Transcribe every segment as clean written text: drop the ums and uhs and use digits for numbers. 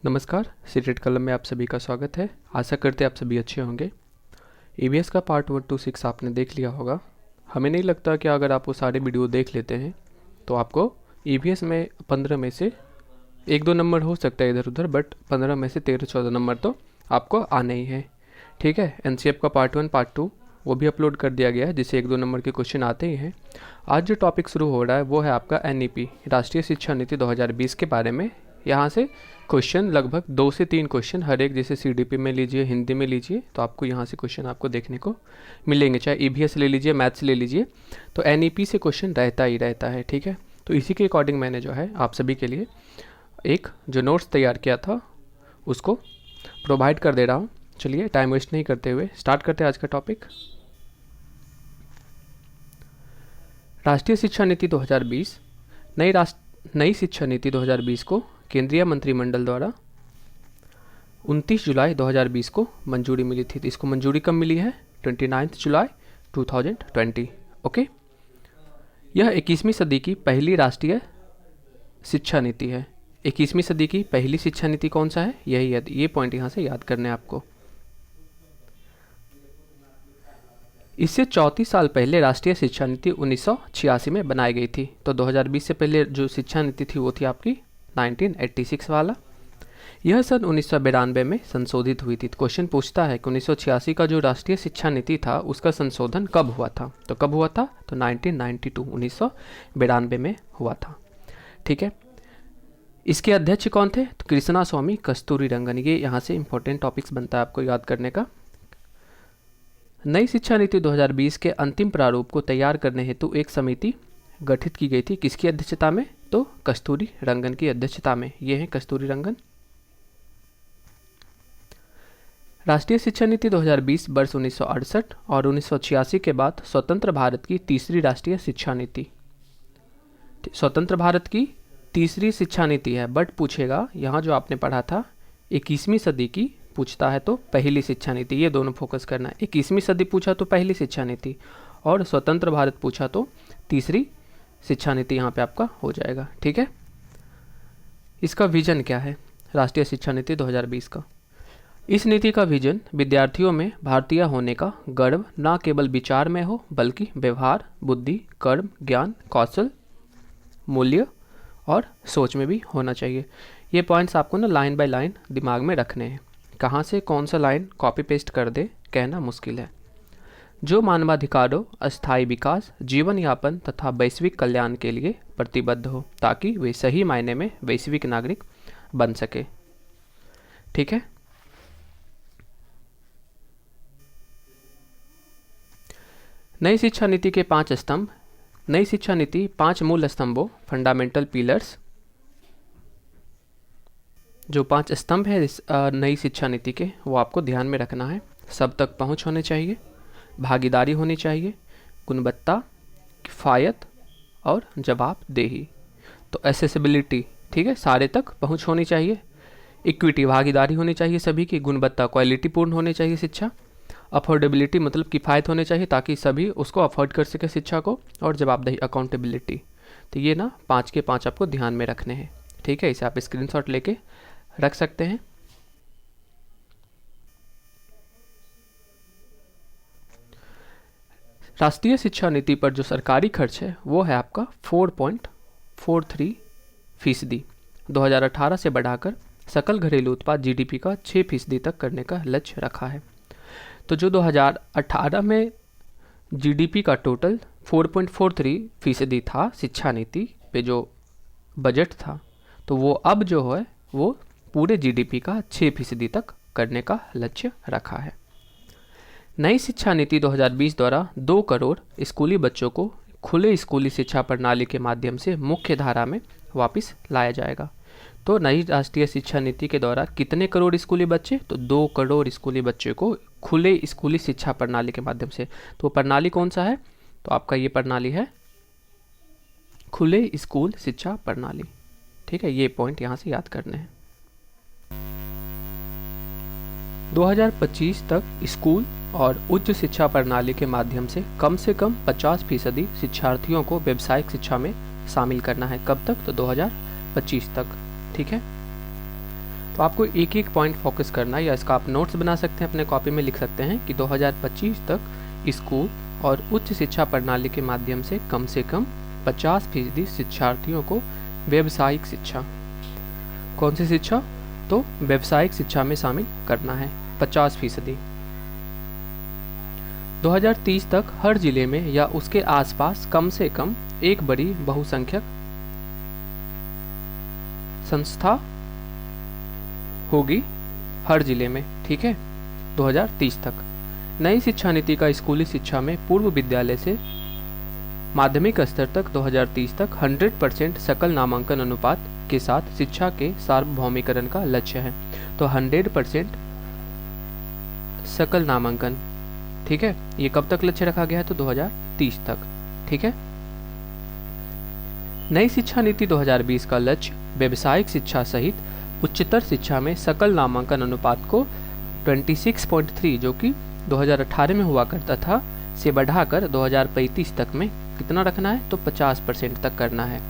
नमस्कार, सीटेट कलम में आप सभी का स्वागत है। आशा करते हैं आप सभी अच्छे होंगे। ईवीएस का पार्ट 1 to 6 आपने देख लिया होगा। हमें नहीं लगता कि अगर आप वो सारे वीडियो देख लेते हैं तो आपको ईवीएस में 15 में से 1-2 नंबर हो सकता है इधर उधर, बट 15 में से 13-14 नंबर तो आपको आने ही है। ठीक है, एनसीएफ का पार्ट 1 पार्ट 2 वो भी अपलोड कर दिया गया है, जिससे 1-2 नंबर के क्वेश्चन आते ही हैं। आज जो टॉपिक शुरू हो रहा है वो है आपका एनईपी, राष्ट्रीय शिक्षा नीति 2020 के बारे में। यहाँ से क्वेश्चन लगभग 2 से 3 क्वेश्चन हर एक, जैसे सीडीपी में लीजिए, हिंदी में लीजिए, तो आपको यहाँ से क्वेश्चन आपको देखने को मिलेंगे। चाहे ईवीएस ले लीजिए, मैथ्स ले लीजिए, तो एनईपी से क्वेश्चन रहता ही रहता है। ठीक है, तो इसी के अकॉर्डिंग मैंने जो है आप सभी के लिए एक जो नोट्स तैयार किया था उसको प्रोवाइड कर दे रहा हूँ। चलिए टाइम वेस्ट नहीं करते हुए स्टार्ट करते हैं आज का टॉपिक। राष्ट्रीय शिक्षा नीति 2020, नई शिक्षा नीति 2020 को केंद्रीय मंत्रिमंडल द्वारा 29 जुलाई 2020 को मंजूरी मिली थी। तो इसको मंजूरी कब मिली है? 29 जुलाई 2020। ओके, यह 21वीं सदी की पहली राष्ट्रीय शिक्षा नीति है। 21वीं सदी की पहली शिक्षा नीति कौन सा है? यही है, ये पॉइंट यहाँ से याद करने आपको। इससे 34 साल पहले राष्ट्रीय शिक्षा नीति 1986 में बनाई गई थी। तो 2020 से पहले जो शिक्षा नीति थी वो थी आपकी 1986 वाला। यह सन 1992 में संशोधित हुई थी। क्वेश्चन पूछता है कि 1986 का जो राष्ट्रीय शिक्षा नीति था उसका संशोधन कब हुआ था? तो कब हुआ था? तो 1992 में हुआ था। ठीक है, इसके अध्यक्ष कौन थे? तो कृष्णा स्वामी कस्तूरीरंगन। ये यहाँ से इंपॉर्टेंट टॉपिक्स बनता है आपको याद करने का। नई शिक्षा नीति 2020 के अंतिम प्रारूप को तैयार करने हेतु एक समिति गठित की गई थी। किसकी अध्यक्षता में? तो कस्तूरीरंगन की अध्यक्षता में। ये है कस्तूरीरंगन। राष्ट्रीय शिक्षा नीति 2020 वर्ष 1968 और 1986 के बाद स्वतंत्र भारत की तीसरी राष्ट्रीय शिक्षा नीति, स्वतंत्र भारत की तीसरी शिक्षा नीति है। बट पूछेगा यहाँ जो आपने पढ़ा था 21वीं सदी की पूछता है तो पहली शिक्षा नीति, ये दोनों फोकस करना है। 21वीं सदी पूछा तो पहली शिक्षा नीति, और स्वतंत्र भारत पूछा तो तीसरी शिक्षा नीति यहाँ पे आपका हो जाएगा। ठीक है, इसका विजन क्या है राष्ट्रीय शिक्षा नीति 2020 का? इस नीति का विजन विद्यार्थियों में भारतीय होने का गर्व न केवल विचार में हो बल्कि व्यवहार, बुद्धि, कर्म, ज्ञान, कौशल, मूल्य और सोच में भी होना चाहिए। ये पॉइंट्स आपको ना लाइन बाय लाइन दिमाग में रखने हैं। कहाँ से कौन सा लाइन कॉपी पेस्ट कर दे कहना मुश्किल है। जो मानवाधिकारों, अस्थायी विकास, जीवन यापन तथा वैश्विक कल्याण के लिए प्रतिबद्ध हो ताकि वे सही मायने में वैश्विक नागरिक बन सके। ठीक है, नई शिक्षा नीति के 5 स्तंभ। नई शिक्षा नीति 5 मूल स्तंभों, फंडामेंटल पिलर्स, जो 5 स्तंभ है नई शिक्षा नीति के, वो आपको ध्यान में रखना है। सब तक पहुंच होनी चाहिए, भागीदारी होनी चाहिए, गुणवत्ता, किफ़ायत और जवाबदेही। तो एसेसिबिलिटी, ठीक है, सारे तक पहुंच होनी चाहिए। इक्विटी, भागीदारी होनी चाहिए सभी की। गुणवत्ता, क्वालिटी पूर्ण होनी चाहिए शिक्षा। अफोर्डेबिलिटी मतलब किफ़ायत होनी चाहिए ताकि सभी उसको अफोर्ड कर सके शिक्षा को। और जवाबदेही, अकाउंटेबिलिटी। तो ये ना 5 के 5 आपको ध्यान में रखने हैं। ठीक है, इसे आप स्क्रीनशॉट लेके रख सकते हैं। राष्ट्रीय शिक्षा नीति पर जो सरकारी खर्च है वो है आपका 4.43%। 2018 से बढ़ाकर सकल घरेलू उत्पाद जीडीपी का 6% तक करने का लक्ष्य रखा है। तो जो 2018 में जीडीपी का टोटल 4.43% था शिक्षा नीति पे जो बजट था, तो वो अब जो है वो पूरे जीडीपी का 6% तक करने का लक्ष्य रखा है। नई शिक्षा नीति 2020 द्वारा 2 करोड़ स्कूली बच्चों को खुले स्कूली शिक्षा प्रणाली के माध्यम से मुख्य धारा में वापस लाया जाएगा। तो नई राष्ट्रीय शिक्षा नीति के द्वारा कितने करोड़ स्कूली बच्चे? तो 2 करोड़ स्कूली बच्चे को खुले स्कूली शिक्षा प्रणाली के माध्यम से। तो प्रणाली कौन सा है? तो आपका ये प्रणाली है खुले स्कूल शिक्षा प्रणाली। ठीक है, ये पॉइंट यहाँ से याद करने हैं। 2025 तक स्कूल और उच्च शिक्षा प्रणाली के माध्यम से कम 50% शिक्षार्थियों को व्यावसायिक शिक्षा में शामिल करना है। कब तक? तो 2025 तक। ठीक है, तो आपको एक एक पॉइंट फोकस करना है, या इसका आप नोट्स बना सकते हैं, अपने कॉपी में लिख सकते हैं कि 2025 तक स्कूल और उच्च शिक्षा प्रणाली के माध्यम से कम 50% शिक्षार्थियों को व्यावसायिक शिक्षा, कौन सी शिक्षा, तो व्यावसायिक शिक्षा में शामिल करना है 50%। 2030 तक हर जिले में या उसके आसपास कम से कम एक बड़ी बहुसंख्यक संस्था होगी हर जिले में, ठीक है, 2030 तक। नई शिक्षा नीति का स्कूली शिक्षा में पूर्व विद्यालय से माध्यमिक स्तर तक 2030 तक 100% सकल नामांकन अनुपात के साथ शिक्षा के सार्वभौमिकरण का लक्ष्य है। तो 100% सकल नामांकन, ठीक है, ये कब तक लक्ष्य रखा गया है, तो 2030 तक, ठीक है। नई शिक्षा नीति 2020 का लक्ष्य व्यावसायिक शिक्षा सहित उच्चतर शिक्षा में सकल नामांकन अनुपात को 26.3 जो कि 2018 में हुआ करता था से बढ़ाकर 2035 तक में कितना रखना है, तो 50% तक करना है।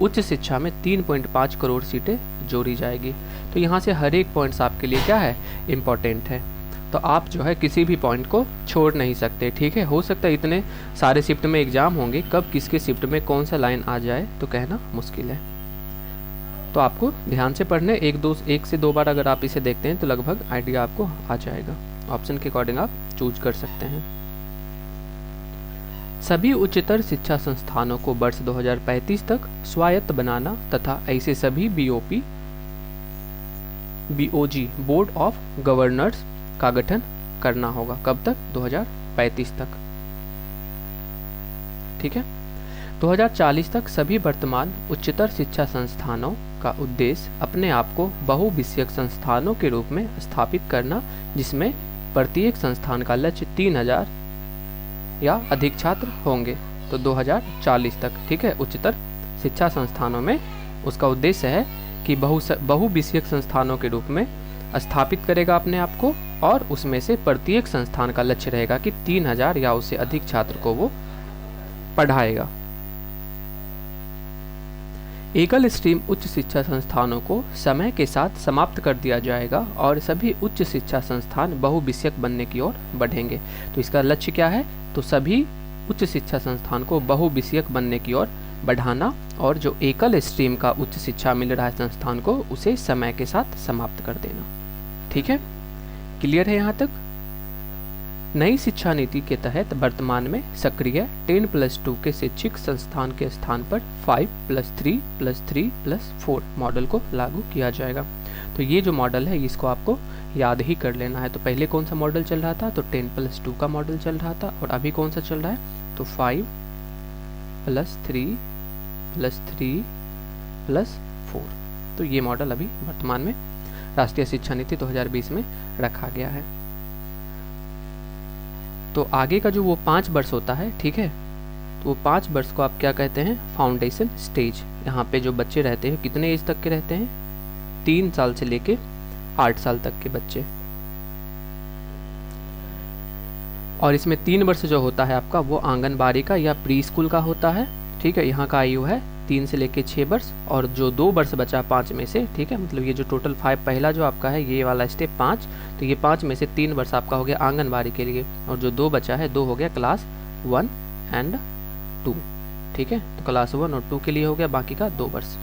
उच्च शिक्षा में 3.5 करोड़ सीटें जोड़ी जाएगी। तो यहाँ से हर एक पॉइंट्स आपके लिए क्या है, इम्पोर्टेंट है। तो आप जो है किसी भी पॉइंट को छोड़ नहीं सकते, ठीक है। हो सकता है इतने सारे शिफ्ट में एग्जाम होंगे, कब किसके शिफ्ट में कौन सा लाइन आ जाए तो कहना मुश्किल है। तो आपको ध्यान से पढ़ने, एक से दो बार अगर आप इसे देखते हैं तो लगभग आइडिया आपको आ जाएगा। ऑप्शन के अकॉर्डिंग आप चूज कर सकते हैं। सभी उच्चतर शिक्षा संस्थानों को वर्ष 2035 तक स्वायत्त बनाना तथा ऐसे सभी BOG बोर्ड ऑफ गवर्नर्स का गठन करना होगा। कब तक, 2035 तक, ठीक है। 2040 तक सभी वर्तमान उच्चतर शिक्षा संस्थानों का उद्देश्य अपने आप को बहुविषयक संस्थानों के रूप में स्थापित करना, जिसमें प्रत्येक संस्थान का लक्ष्य 3000 या अधिक छात्र होंगे। तो 2040 तक, ठीक है, उच्चतर शिक्षा संस्थानों में उसका उद्देश्य है कि बहुविषयक संस्थानों के रूप में स्थापित करेगा अपने आप को, और उसमें से प्रत्येक संस्थान का लक्ष्य रहेगा कि 3000 या उससे अधिक छात्र को वो पढ़ाएगा। एकल स्ट्रीम उच्च शिक्षा संस्थानों को समय के साथ समाप्त कर दिया जाएगा और सभी उच्च शिक्षा संस्थान बहुविषयक बनने की ओर बढ़ेंगे। तो इसका लक्ष्य क्या है, तो सभी उच्च शिक्षा संस्थान को बहुविषयक बनने की ओर बढ़ाना, और जो एकल स्ट्रीम का उच्च शिक्षा मिल रहा है संस्थान को, उसे समय के साथ समाप्त कर देना, ठीक है। क्लियर है यहाँ तक। नई शिक्षा नीति के तहत वर्तमान में सक्रिय 10+2 के शैक्षिक संस्थान के स्थान पर 5+3+3+4 मॉडल को लागू किया जाएगा। तो ये जो मॉडल है इसको आपको याद ही कर लेना है। तो पहले कौन सा मॉडल चल रहा था, तो 10+2 का मॉडल चल रहा था, और अभी कौन सा चल रहा है, तो 5+3+3+4। तो ये मॉडल अभी वर्तमान में राष्ट्रीय शिक्षा नीति 2020 में रखा गया है। तो आगे का जो वो 5 वर्ष होता है, ठीक है, तो वो 5 वर्ष को आप क्या कहते हैं, फाउंडेशन स्टेज। यहाँ पे जो बच्चे रहते हैं कितने एज तक के रहते हैं, 3 साल से लेके 8 साल तक के बच्चे। और इसमें 3 वर्ष जो होता है आपका वो आंगनबाड़ी का या प्री स्कूल का होता है, ठीक है। यहाँ का आयु है 3 से लेके 6 वर्ष, और जो 2 वर्ष बचा 5 में से, ठीक है, मतलब ये जो टोटल 5 पहला जो आपका है ये वाला स्टेप 5, तो ये 5 में से 3 वर्ष आपका हो गया आंगनबाड़ी के लिए, और जो 2 बचा है 2 हो गया क्लास 1 एंड 2, ठीक है। तो क्लास 1 और 2 के लिए हो गया, बाकी का 2 वर्ष।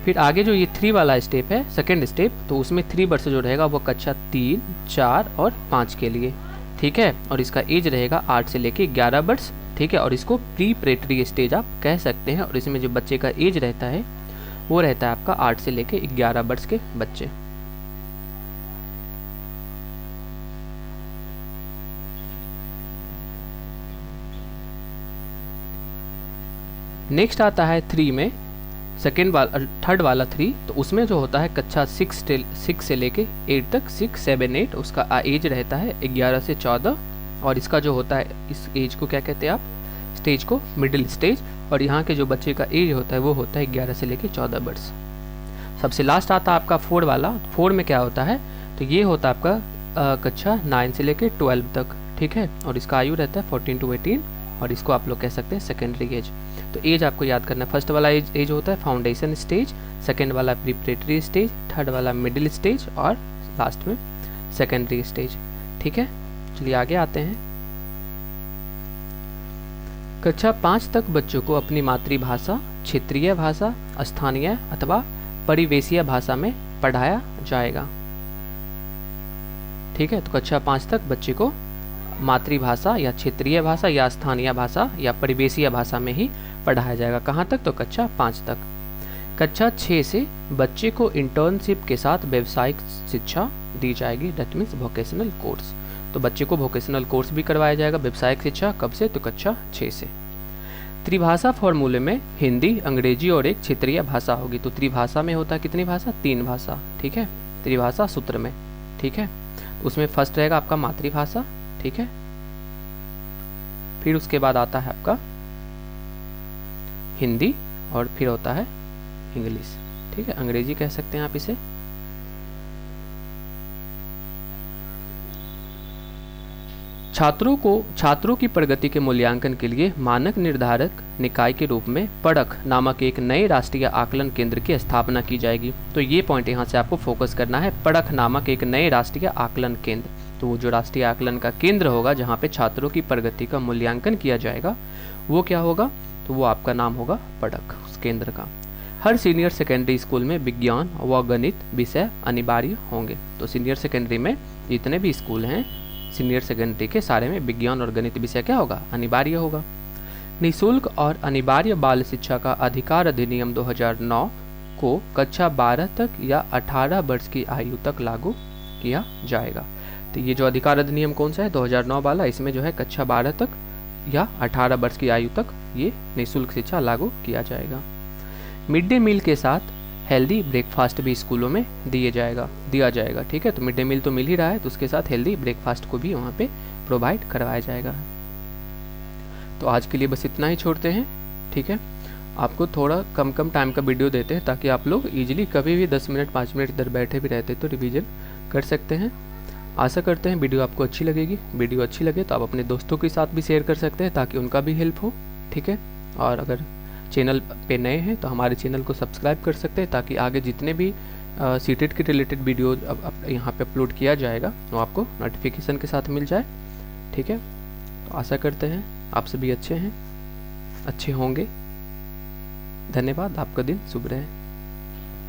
फिर आगे जो ये 3 वाला स्टेप है, सेकेंड स्टेप, तो उसमें 3 वर्ष जो रहेगा वो कक्षा 3, 4 और 5 के लिए, ठीक है। और इसका एज रहेगा 8 से लेके 11 वर्ष, ठीक है। और इसको प्री-प्रेटरी स्टेज आप कह सकते हैं। और इसमें जो बच्चे का एज रहता है वो रहता है आपका 8 से लेके 11 वर्ष के बच्चे। नेक्स्ट आता है 3 में, थर्ड वाला 3, तो उसमें जो होता है कक्षा 6 से लेके 8 तक, 6, 7, 8, उसका एज रहता है 11 से 14, और इसका जो होता है इस एज को क्या कहते हैं आप, स्टेज को मिडिल स्टेज। और यहाँ के जो बच्चे का एज होता है वो होता है 11 से लेके 14 वर्ष। सबसे लास्ट आता है आपका 4 वाला। 4 में क्या होता है, तो ये होता है आपका कक्षा 9 से लेके 12 तक, ठीक है। और इसका आयु रहता है 14 to 18, और इसको आप लोग कह सकते हैं सेकेंडरी एज। तो एज आपको याद करना है। फर्स्ट वाला एज होता है फाउंडेशन स्टेज, सेकेंड वाला प्रिपरेटरी स्टेज, थर्ड वाला मिडिल स्टेज और लास्ट में सेकेंडरी स्टेज। ठीक है, चलिए आगे आते हैं। कक्षा 5 तक बच्चों को अपनी मातृभाषा, क्षेत्रीय भाषा, स्थानीय अथवा परिवेशीय भाषा में पढ़ाया जाएगा। ठीक है, तो कक्षा 5 तक बच्चे को मातृभाषा या क्षेत्रीय भाषा या स्थानीय भाषा या परिवेशीय भाषा में ही पढ़ाया जाएगा। कहाँ तक? तो कक्षा 5 तक। कक्षा 6 से बच्चे को इंटर्नशिप के साथ व्यावसायिक शिक्षा दी जाएगी, दैट मीन्स वोकेशनल कोर्स। तो बच्चे को वोकेशनल कोर्स भी करवाया जाएगा, व्यावसायिक शिक्षा कब से? तो कक्षा 6 से। त्रिभाषा फॉर्मूले में हिंदी, अंग्रेजी और एक क्षेत्रीय भाषा होगी। तो त्रिभाषा में होता है कितनी भाषा? 3 भाषा। ठीक है, त्रिभाषा सूत्र में। ठीक है, उसमें फर्स्ट रहेगा आपका मातृभाषा। ठीक है, फिर उसके बाद आता है आपका हिंदी और फिर होता है इंग्लिश। ठीक है, अंग्रेजी कह सकते हैं आप इसे। छात्रों की प्रगति के मूल्यांकन के लिए मानक निर्धारक निकाय के रूप में पड़ख नामक एक नए राष्ट्रीय आकलन केंद्र की स्थापना की जाएगी। तो ये पॉइंट यहाँ से आपको फोकस करना है, पड़ख नामक एक नए राष्ट्रीय आकलन केंद्र। तो वो जो राष्ट्रीय आकलन का केंद्र होगा जहाँ पे छात्रों की प्रगति का मूल्यांकन किया जाएगा, वो क्या होगा? तो वो आपका नाम होगा पड़ख, उस केंद्र का। हर सीनियर सेकेंडरी स्कूल में विज्ञान व गणित विषय अनिवार्य होंगे। तो सीनियर सेकेंडरी में जितने भी स्कूल हैं सीनियर सेकेंडरी के, सारे में विज्ञान और गणित विषय क्या होगा? अनिवार्य होगा। निःशुल्क और अनिवार्य बाल शिक्षा का अधिकार अधिनियम 2009 को कक्षा 12 तक या 18 वर्ष की आयु तक लागू किया जाएगा। तो ये जो अधिकार अधिनियम कौन सा है? 2009 वाला। इसमें जो है कक्षा 12 तक या 18 वर्ष की आयु तक ये निःशुल्क शिक्षा लागू किया जाएगा। मिड डे मील के साथ हेल्दी ब्रेकफास्ट भी स्कूलों में दिया जाएगा। ठीक है, तो मिड डे मील तो मिल ही रहा है, तो उसके साथ हेल्दी ब्रेकफास्ट को भी वहाँ पे प्रोवाइड करवाया जाएगा। तो आज के लिए बस इतना ही छोड़ते हैं। ठीक है, आपको थोड़ा कम टाइम का वीडियो देते हैं ताकि आप लोग इजीली कभी भी 10 मिनट 5 मिनट इधर बैठे भी रहते तो रिवीजन कर सकते हैं। आशा करते हैं वीडियो आपको अच्छी लगेगी। वीडियो अच्छी लगे तो आप अपने दोस्तों के साथ भी शेयर कर सकते हैं ताकि उनका भी हेल्प हो। ठीक है, और अगर चैनल पे नए हैं तो हमारे चैनल को सब्सक्राइब कर सकते हैं ताकि आगे जितने भी सीटेट के रिलेटेड वीडियो अब यहाँ पे अपलोड किया जाएगा वो आपको नोटिफिकेशन के साथ मिल जाए। ठीक है, तो आशा करते हैं आप सभी अच्छे होंगे। धन्यवाद, आपका दिन शुभ रहे।